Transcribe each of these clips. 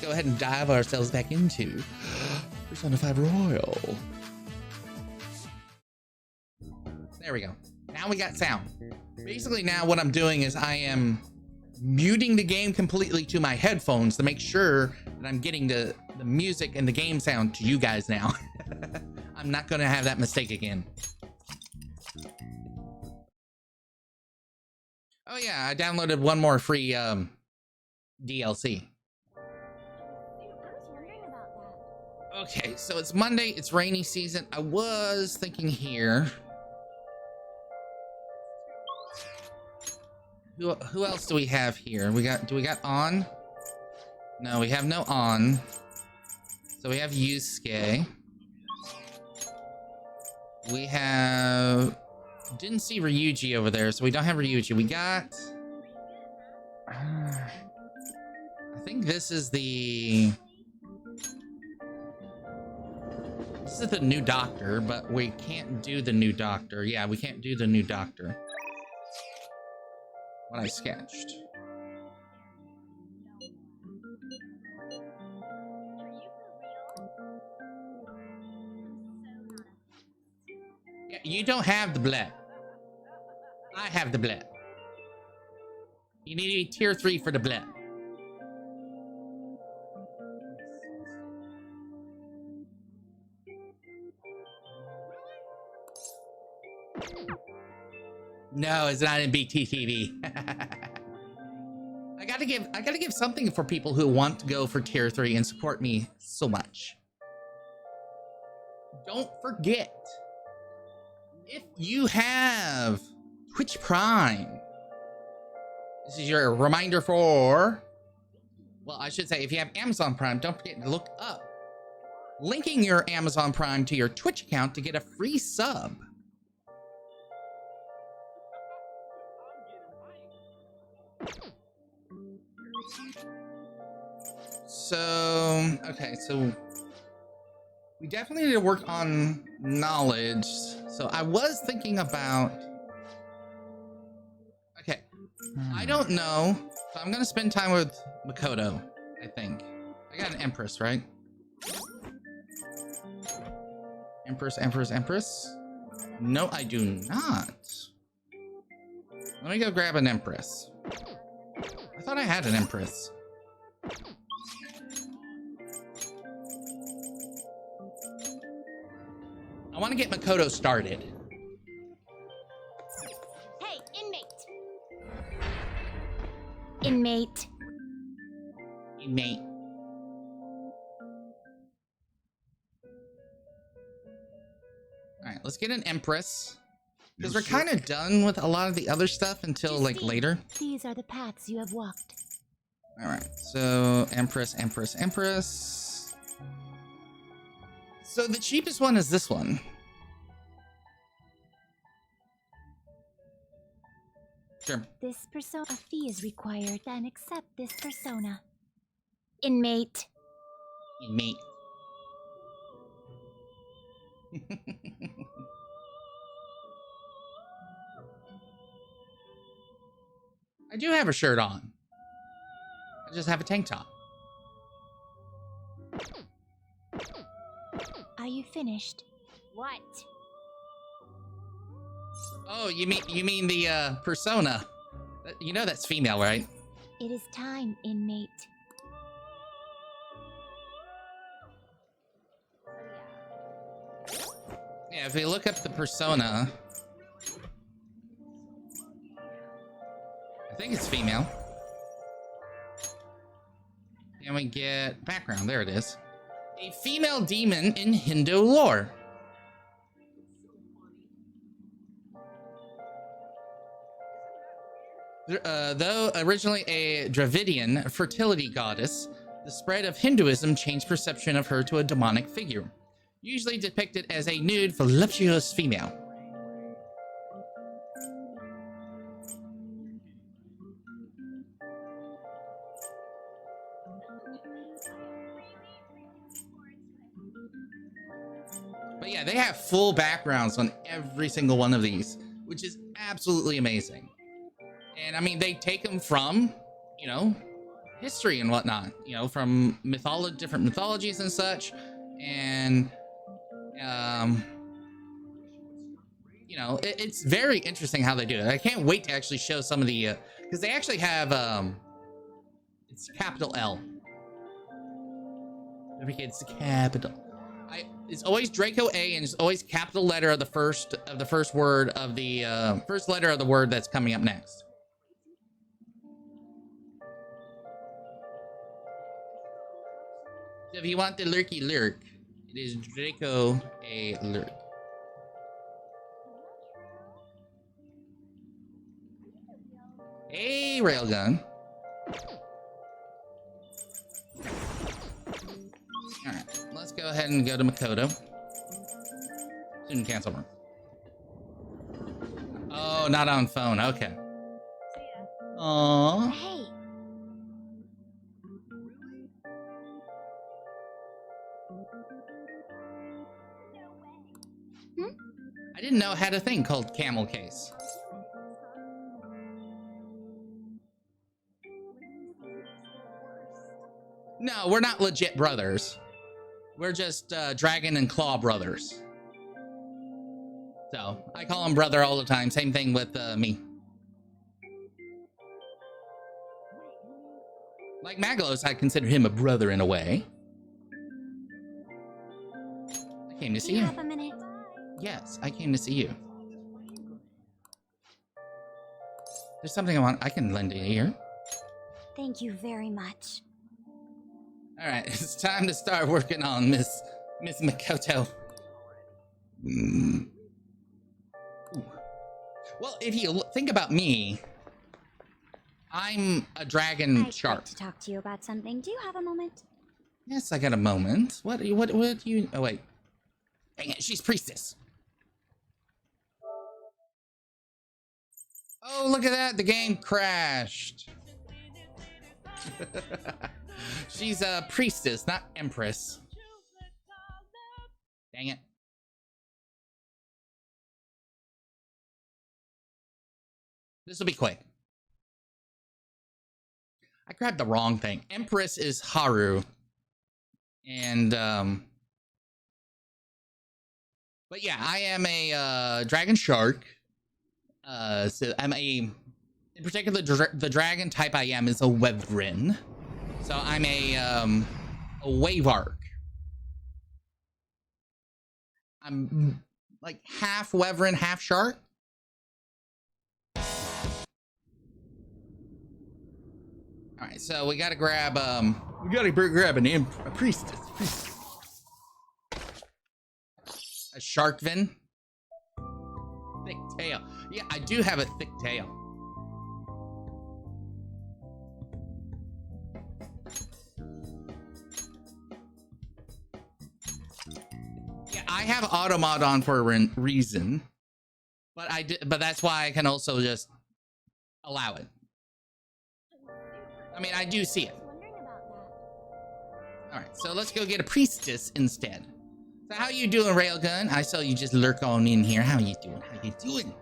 go ahead and dive ourselves back into Persona 5 Royal. There we go. Now we got sound. Basically now what I'm doing is I am muting the game completely to my headphones to make sure that I'm getting the music and the game sound to you guys now. I'm not going to have that mistake again. Oh yeah, I downloaded one more free DLC. Okay, so it's Monday, it's rainy season. I was thinking here. Who else do we have here? Do we got On? No, we have no On. So we have Yusuke. We have... Didn't see Ryuji over there, so we don't have Ryuji. We got... I think this is the... This is the new doctor, but we can't do the new doctor. Yeah, we can't do the new doctor. What I sketched. Yeah, you don't have the bled. I have the bled. You need to be tier 3 for the bled. No, it's not in BTTV. I gotta give something for people who want to go for tier 3 and support me so much. Don't forget, if you have Twitch Prime, this is your reminder for, well, I should say, if you have Amazon Prime, don't forget to look up linking your Amazon Prime to your Twitch account to get a free sub. So, okay, so we definitely need to work on knowledge. So I was thinking about, okay, I don't know. So I'm gonna spend time with Makoto, I think. I got an Empress, right? Empress. No, I do not. Let me go grab an Empress. I thought I had an Empress. I want to get Makoto started. Hey, inmate. Inmate. Alright, let's get an Empress. Because we're kind of done with a lot of the other stuff until, like, later. These are the paths you have walked. Alright, so Empress. So the cheapest one is this one. Sure. This persona, a fee is required, then accept this persona. Inmate. I do have a shirt on. I just have a tank top. Are you finished? What? Oh, you mean the persona? You know that's female, right? It is time, inmate. Yeah, if we look up the persona, I think it's female. And we get background. There it is. A female demon in Hindu lore. Though originally a Dravidian fertility goddess, the spread of Hinduism changed perception of her to a demonic figure, usually depicted as a nude, voluptuous female. But yeah, they have full backgrounds on every single one of these, which is absolutely amazing. And I mean, they take them from, you know, history and whatnot, you know, from different mythologies and such. And you know, it's very interesting how they do it. I can't wait to actually show some of the because they actually have it's capital L. It's capital. It's always Draco A, and it's always capital letter of the first word of the first letter of the word that's coming up next. So if you want the lurky lurk, it is Draco A lurk. Hey, Railgun. Alright, let's go ahead and go to Makoto. Student cancel room. Oh, not on phone. Okay. Aww. Hey. I didn't know it had a thing called camel case. No, we're not legit brothers. We're just Dragon and Claw brothers. So, I call him brother all the time. Same thing with me. Like Maglos, I consider him a brother in a way. I came to see you. Do you have a minute? Yes, I came to see you. There's something I can lend a ear. Thank you very much. All right, it's time to start working on Miss Makoto. Well, if you think about me, I'm a dragon shark. I'd like to talk to you about something. Do you have a moment? Yes, I got a moment. What do you? Oh wait, dang it, she's priestess. Oh, look at that! The game crashed. She's a priestess, not empress. Dang it. This will be quick. I grabbed the wrong thing. Empress is Haru. And, but yeah, I am a dragon shark. So I'm in particular, the dragon type I am is a wyvern. So I'm a wave arc. I'm like half wyvern, half shark. All right, so we gotta grab a priestess. A sharkvin. Thick tail. Yeah, I do have a thick tail. Yeah, I have automod on for a reason, but but that's why I can also just allow it. I mean, I do see it. All right, so let's go get a priestess instead. So how you doing, Railgun? I saw you just lurk on in here. How you doing? How you doing?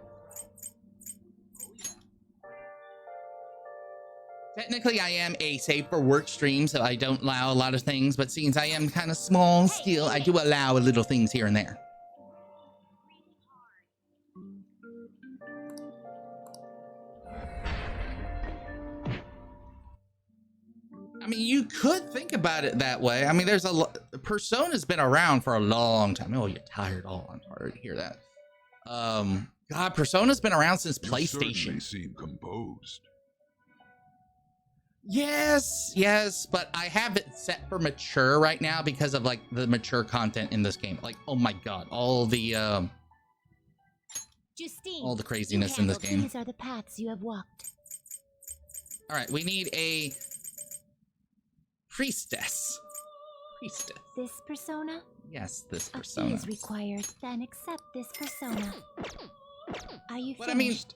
Technically, I am a safe for work stream, so I don't allow a lot of things, but since I am kind of small scale, I do allow little things here and there. I mean, you could think about it that way. I mean, there's Persona's been around for a long time. Oh, you're tired. Oh, I'm tired to hear that. God, Persona's been around since PlayStation. You certainly seem composed. Yes, but I have it set for mature right now because of like the mature content in this game. Like, oh my God, all the Justine, all the craziness in this game. These are the paths you have walked. All right, we need a priestess. This persona? Yes, this A persona. fee is required, then accept this persona. Are you But I mean, finished?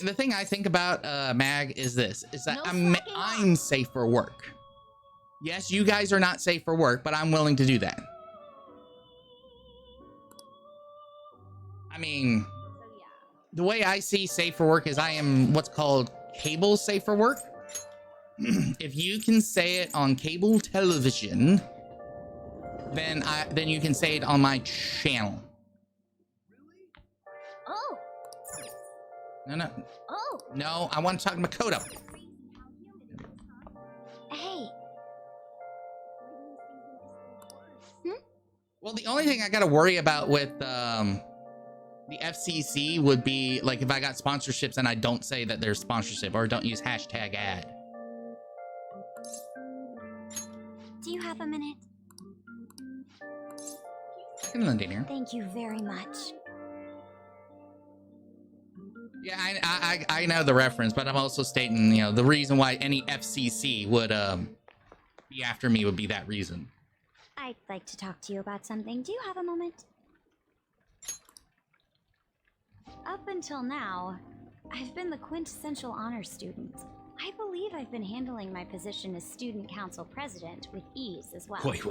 the thing I think about Mag is this: is that No I'm safe for work. Yes, you guys are not safe for work, but I'm willing to do that. I mean, the way I see safe for work is I am what's called cable safe for work. if you can say it on cable television, then you can say it on my channel. Oh, No, I want to talk to Makoto. hey. Well, the only thing I got to worry about with the FCC would be like if I got sponsorships and I don't say that there's sponsorship or don't use hashtag ad. Do you have a minute? Dinner. Thank you very much. Yeah, I know the reference, but I'm also stating, you know, the reason why any FCC would be after me would be that reason. I'd like to talk to you about something. Do you have a moment? Up until now, I've been the quintessential honor student. I believe I've been handling my position as student council president with ease as well. Wait.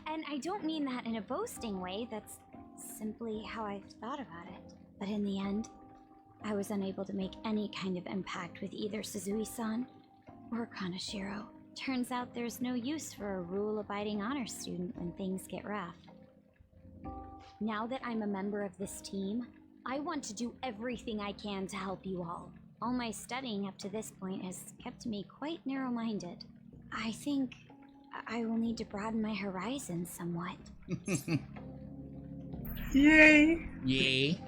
And I don't mean that in a boasting way, that's simply how I've thought about it. But in the end, I was unable to make any kind of impact with either Suzui-san or Kaneshiro. Turns out there's no use for a rule-abiding honor student when things get rough. Now that I'm a member of this team, I want to do everything I can to help you all. All my studying up to this point has kept me quite narrow-minded. I think I will need to broaden my horizons somewhat. Yay.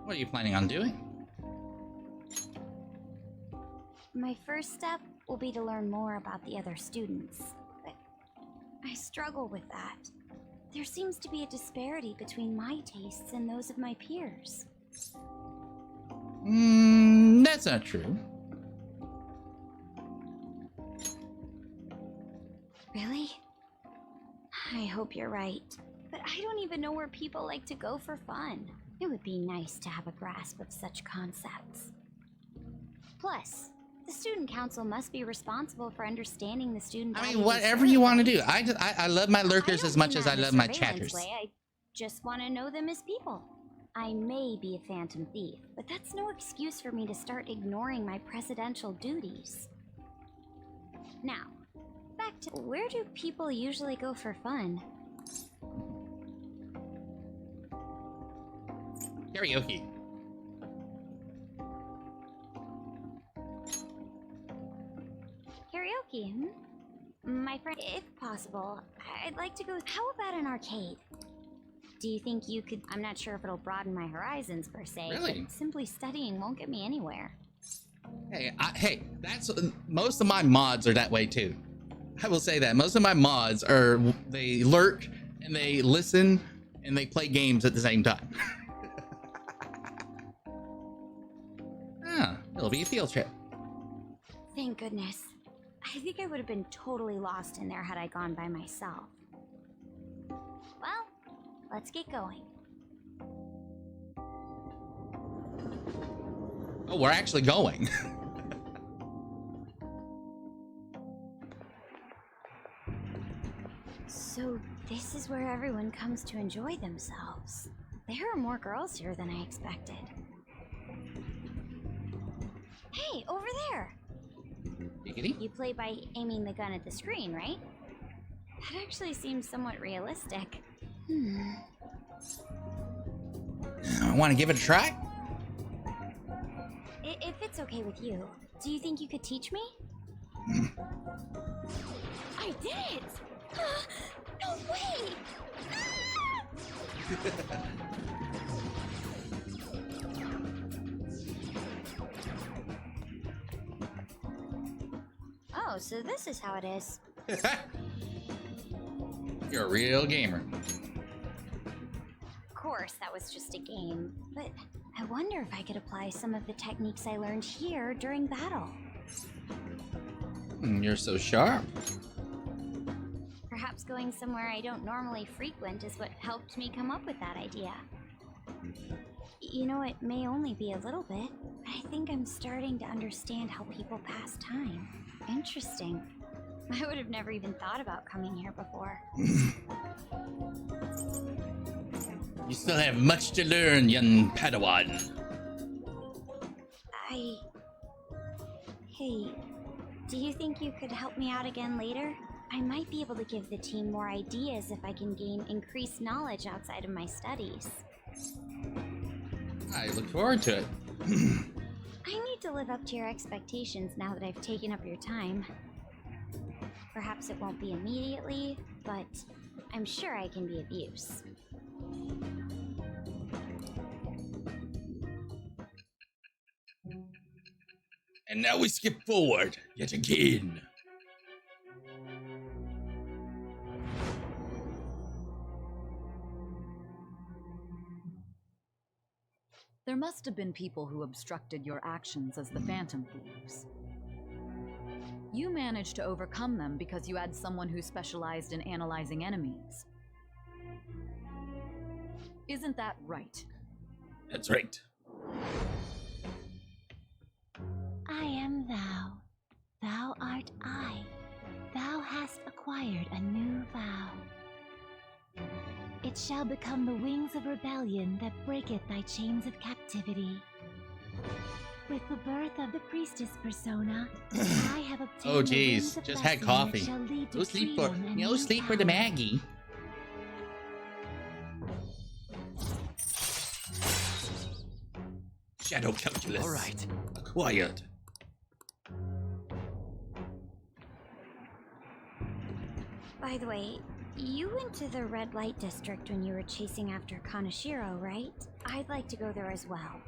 What are you planning on doing? My first step will be to learn more about the other students, but I struggle with that. There seems to be a disparity between my tastes and those of my peers. That's not true. Really? I hope you're right. But I don't even know where people like to go for fun. It would be nice to have a grasp of such concepts. Plus, the student council must be responsible for understanding the student. I mean, whatever you want to do. I love my lurkers as much as I love my chatters. I just want to know them as people. I may be a phantom thief, but that's no excuse for me to start ignoring my presidential duties. Now, back to where do people usually go for fun? Karaoke. Karaoke, My friend, if possible, I'd like to go. How about an arcade? Do you think you could? I'm not sure if it'll broaden my horizons per se. Really? But simply studying won't get me anywhere. Hey, that's most of my mods are that way too. I will say that most of my mods are, they lurk and they listen and they play games at the same time. It'll be a field trip. Thank goodness. I think I would have been totally lost in there had I gone by myself. Well, let's get going. Oh, we're actually going. So this is where everyone comes to enjoy themselves. There are more girls here than I expected. Hey, over there! Giggity. You play by aiming the gun at the screen, right? That actually seems somewhat realistic. I want to give it a try. If it's okay with you, do you think you could teach me? I did it! No way! Oh, so this is how it is. You're a real gamer. Of course, that was just a game, but I wonder if I could apply some of the techniques I learned here during battle. You're so sharp. Perhaps going somewhere I don't normally frequent is what helped me come up with that idea. You know, it may only be a little bit, but I think I'm starting to understand how people pass time. Interesting. I would have never even thought about coming here before. You still have much to learn, young Padawan. Hey, do you think you could help me out again later? I might be able to give the team more ideas if I can gain increased knowledge outside of my studies. I look forward to it. I need to live up to your expectations now that I've taken up your time. Perhaps it won't be immediately, but I'm sure I can be of use. And now we skip forward yet again. There must have been people who obstructed your actions as the Phantom Thieves. You managed to overcome them because you had someone who specialized in analyzing enemies. Isn't that right? That's right. I am thou. Thou art I. Thou hast acquired a new vow. It shall become the wings of rebellion that breaketh thy chains of captivity. With the birth of the priestess persona, I have obtained Oh the geez, wings of just had blessing coffee. that shall lead to No sleep for freedom and no new sleep for the power. Maggie. Shadow calculus. All right. Acquired. By the way, you went to the red light district when you were chasing after Kanashiro, right? I'd like to go there as well.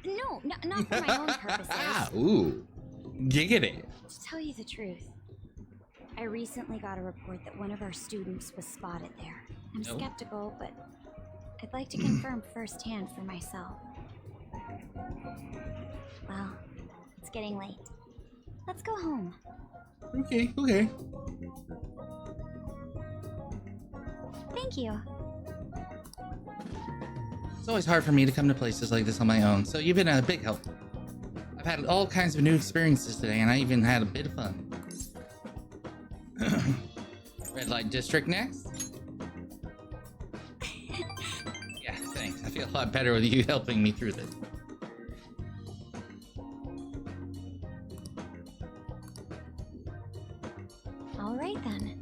No, not for my own purposes. Ooh. Giggity. To tell you the truth, I recently got a report that one of our students was spotted there. I'm Oh. skeptical, but I'd like to confirm firsthand for myself. Well, it's getting late. Let's go home. Okay, okay. Thank you. It's always hard for me to come to places like this on my own, so you've been a big help. I've had all kinds of new experiences today, and I even had a bit of fun. Red light district next. Yeah, thanks. I feel a lot better with you helping me through this. All right then.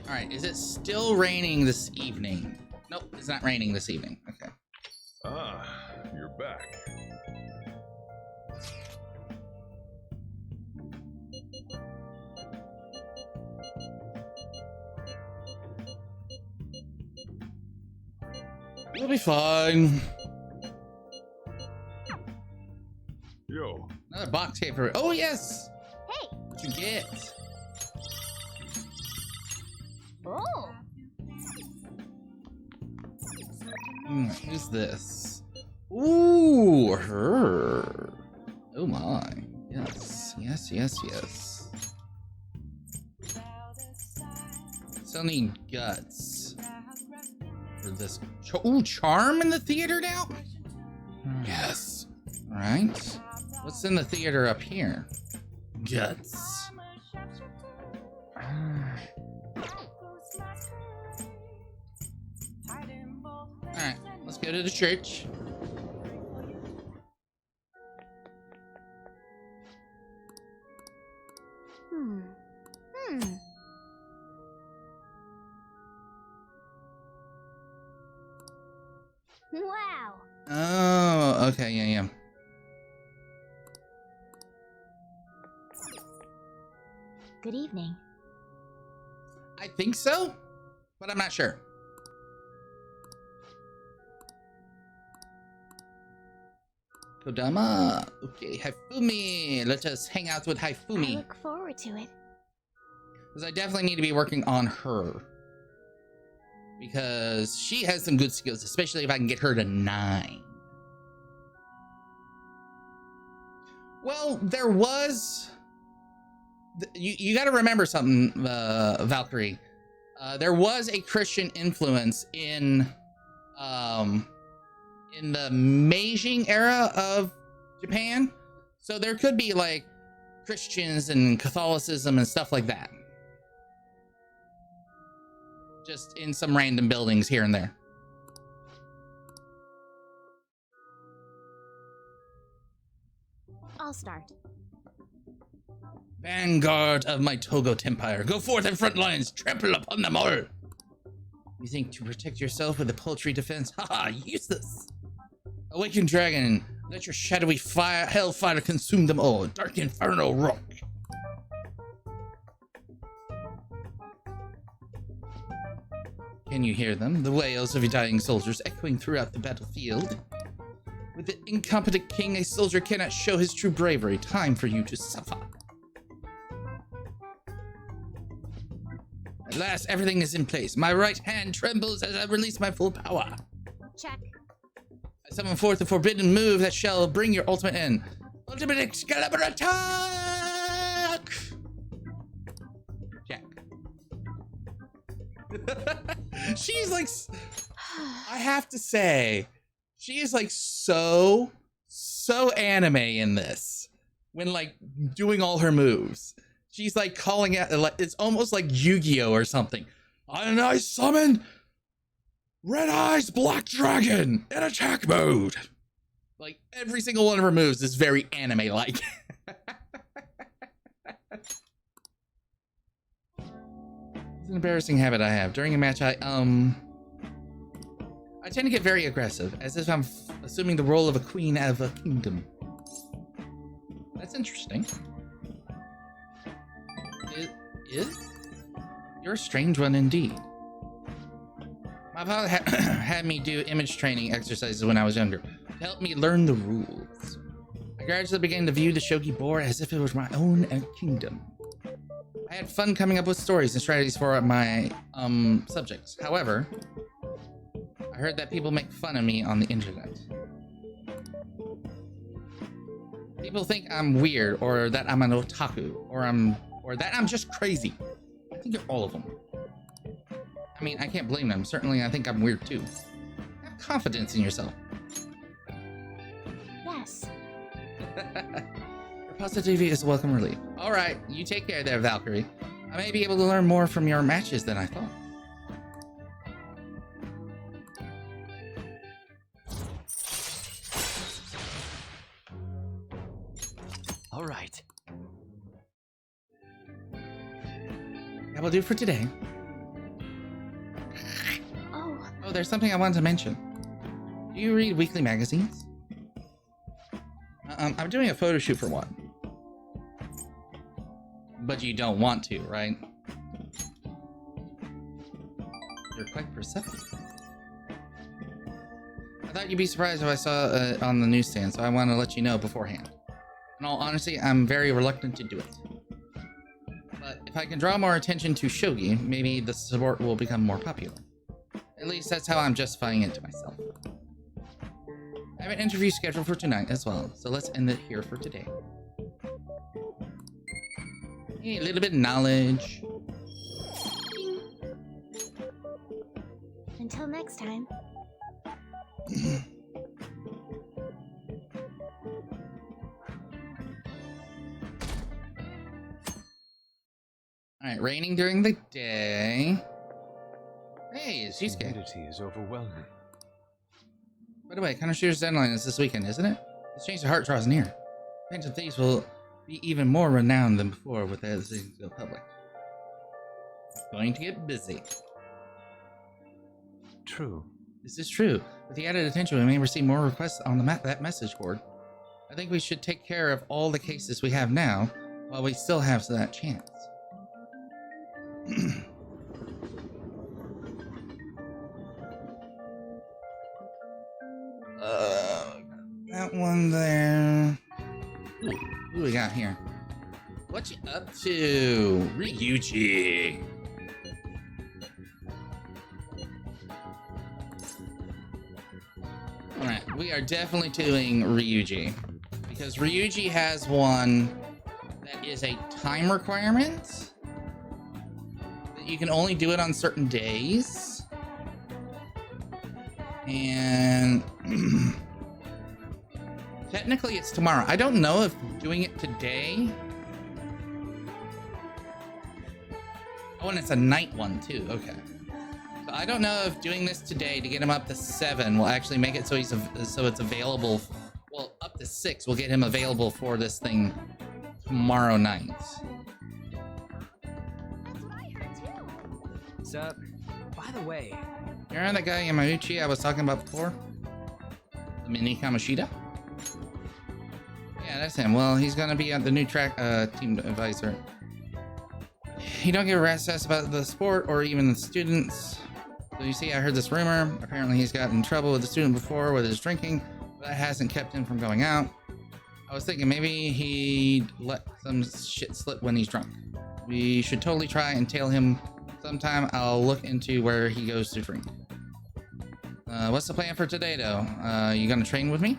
Alright, is it still raining this evening? Nope, it's not raining this evening. Okay. Ah, you're back. You'll be fine. Yo, Another box paper. Oh, yes! Hey! What you get? Oh! Who's this? Ooh, her. Oh my. Yes, yes, yes, yes. Still need guts for this. Ooh, charm in the theater now? Yes. All right. What's in the theater up here? Guts. Alright, let's go to the church. Wow! Oh, okay, yeah. Good evening. I think so, but I'm not sure. Kodama. Okay, Haifumi. Let us hang out with I Haifumi. look forward to it. Because I definitely need to be working on her. Because she has some good skills, especially if I can get her to 9. Well, there was... You got to remember something, Valkyrie. There was a Christian influence in the Meijing era of Japan. So there could be like Christians and Catholicism and stuff like that. just in some random buildings here and there. I'll start. Vanguard of my Togot Empire, go forth in front lines, trample upon them all. You think to protect yourself with a paltry defense? Haha, useless. Awakened dragon, let your shadowy fire, hellfire consume them all. Dark inferno rock. Can you hear them? The wails of your dying soldiers echoing throughout the battlefield. With the incompetent king, a soldier cannot show his true bravery. Time for you to suffer. At last, everything is in place. My right hand trembles as I release my full power. Check. I summon forth the forbidden move that shall bring your ultimate end. Ultimate Excalibur attack! Jack. She's like, I have to say, she is like so anime in this. When like doing all her moves. She's like calling out, like it's almost like Yu-Gi-Oh or something. And I summon Red Eyes Black Dragon in attack mode. Like every single one of her moves is very anime-like. It's an embarrassing habit I have. During a match, I tend to get very aggressive, as if I'm assuming the role of a queen of a kingdom. That's interesting. You're a strange one indeed. My father had me do image training exercises when I was younger to help me learn the rules. I gradually began to view the shogi board as if it was my own kingdom. I had fun coming up with stories and strategies for my subjects. However, I heard that people make fun of me on the internet. People think I'm weird, or that I'm an otaku, or that I'm just crazy. I think you're all of them. I mean, I can't blame them. Certainly, I think I'm weird too. Have confidence in yourself. Yes. Your positivity is a welcome relief. All right, you take care there, Valkyrie. I may be able to learn more from your matches than I thought. All right. That will do for today. Oh, there's something I wanted to mention. Do you read weekly magazines? I'm doing a photo shoot for one. But you don't want to, right? You're quite perceptive. I thought you'd be surprised if I saw it on the newsstand, so I want to let you know beforehand. In all honesty, I'm very reluctant to do it. But if I can draw more attention to shogi, maybe the sport will become more popular. At least that's how I'm justifying it to myself. I have an interview scheduled for tonight as well, so let's end it here for today. Hey, a little bit of knowledge. Until next time. Alright, raining during the day. Hey, it's cheesecake. Humidity is overwhelming. By the way, Counter Shooter's deadline is this weekend, isn't it? The Change of Heart draws near. Phantom Thieves will be even more renowned than before with the decision to go public. Going to get busy. True. This is true. With the added attention, we may receive more requests on the that message board. I think we should take care of all the cases we have now, while we still have that chance. That one there. Ooh, who we got here? What you up to, Ryuji? Alright, we are definitely doing Ryuji. Because Ryuji has one that is a time requirement. That you can only do it on certain days. And technically it's tomorrow. I don't know if doing it today. Oh, and it's a night one too. Okay. I don't know if doing this today to get him up to 7 will actually make it so so it's available. Well, up to 6 will get him available for this thing tomorrow night. That's what I heard too. Sup? By the way, You're the guy Yamauchi I was talking about before? The mini Kamoshida? Yeah, that's him. Well, he's gonna be at the new track team advisor. He don't give a rat's ass about the sport or even the students. So you see, I heard this rumor. Apparently he's gotten in trouble with the student before with his drinking, but that hasn't kept him from going out. I was thinking maybe he'd let some shit slip when he's drunk. We should totally try and tail him sometime. I'll look into where he goes to drink. What's the plan for today, though? You gonna train with me?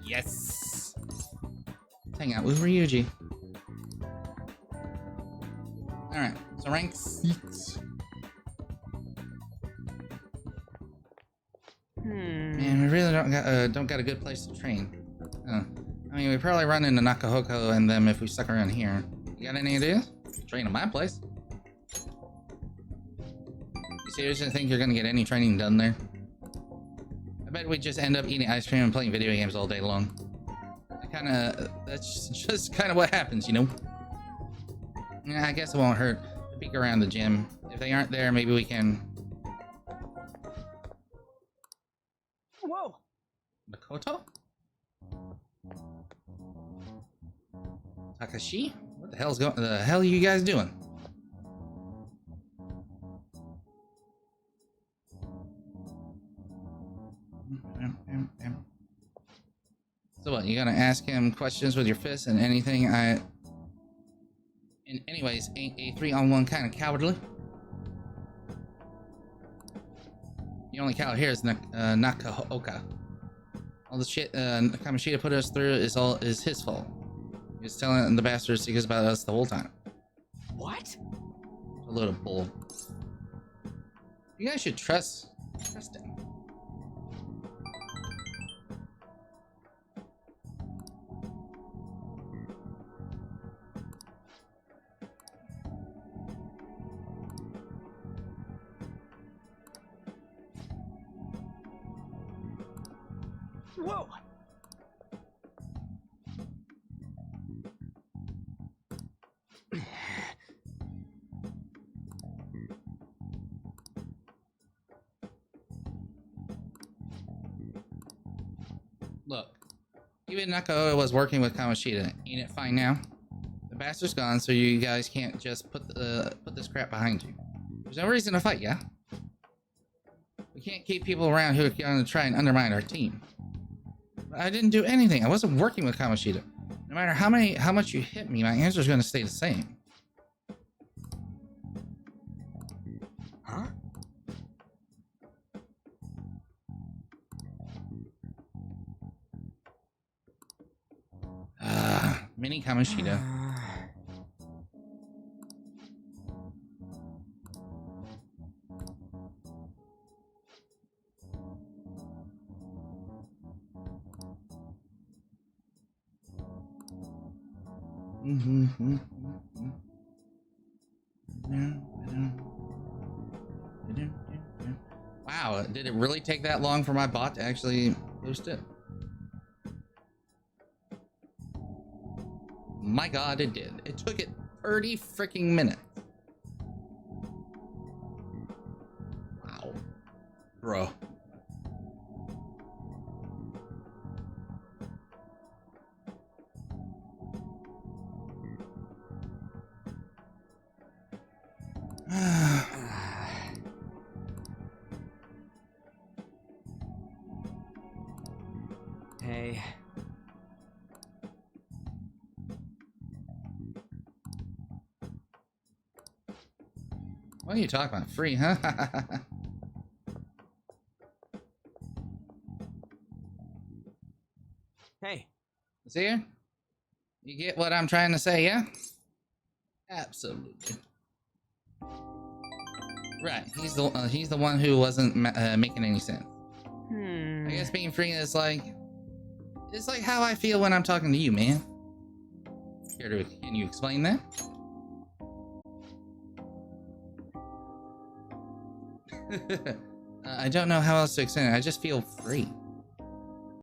Yes. Let's hang out with Ryuji. All right. So rank 6. Man, we really don't got a good place to train. I mean, we probably run into Nakahoko and them if we stuck around here. You got any ideas? Train at my place. You seriously think you're gonna get any training done there? I bet we just end up eating ice cream and playing video games all day long. That's just kind of what happens, you know? Yeah, I guess it won't hurt to peek around the gym. If they aren't there, maybe we can... whoa! Makoto? Takashi? What the hell are you guys doing? So what, you gonna ask him questions with your fists and anything anyways, ain't a 3-on-1 kind of cowardly? The only coward here is Nakahoko. All the shit Kamoshida put us through is his fault. He was telling the bastard secrets about us the whole time. What? A load of bull. You guys should trust him. Whoa! Look, even Nakao was working with Kamoshida. Ain't it fine now? The bastard's gone, so you guys can't just put this crap behind you. There's no reason to fight, yeah? We can't keep people around who are going to try and undermine our team. But I didn't do anything. I wasn't working with Kamoshida. No matter how much you hit me, my answer's going to stay the same. Huh? Mini Kamoshida. Wow, did it really take that long for my bot to actually post it? My god, it did. It took it 30 freaking minutes. Wow. Bro. Hey. What are you talking about? Free, huh? Hey. See? You get what I'm trying to say, yeah? Absolutely. Right, he's the one who wasn't making any sense. I guess being free is like, it's like how I feel when I'm talking to you, man. Can you explain that? I don't know how else to explain it. I just feel free.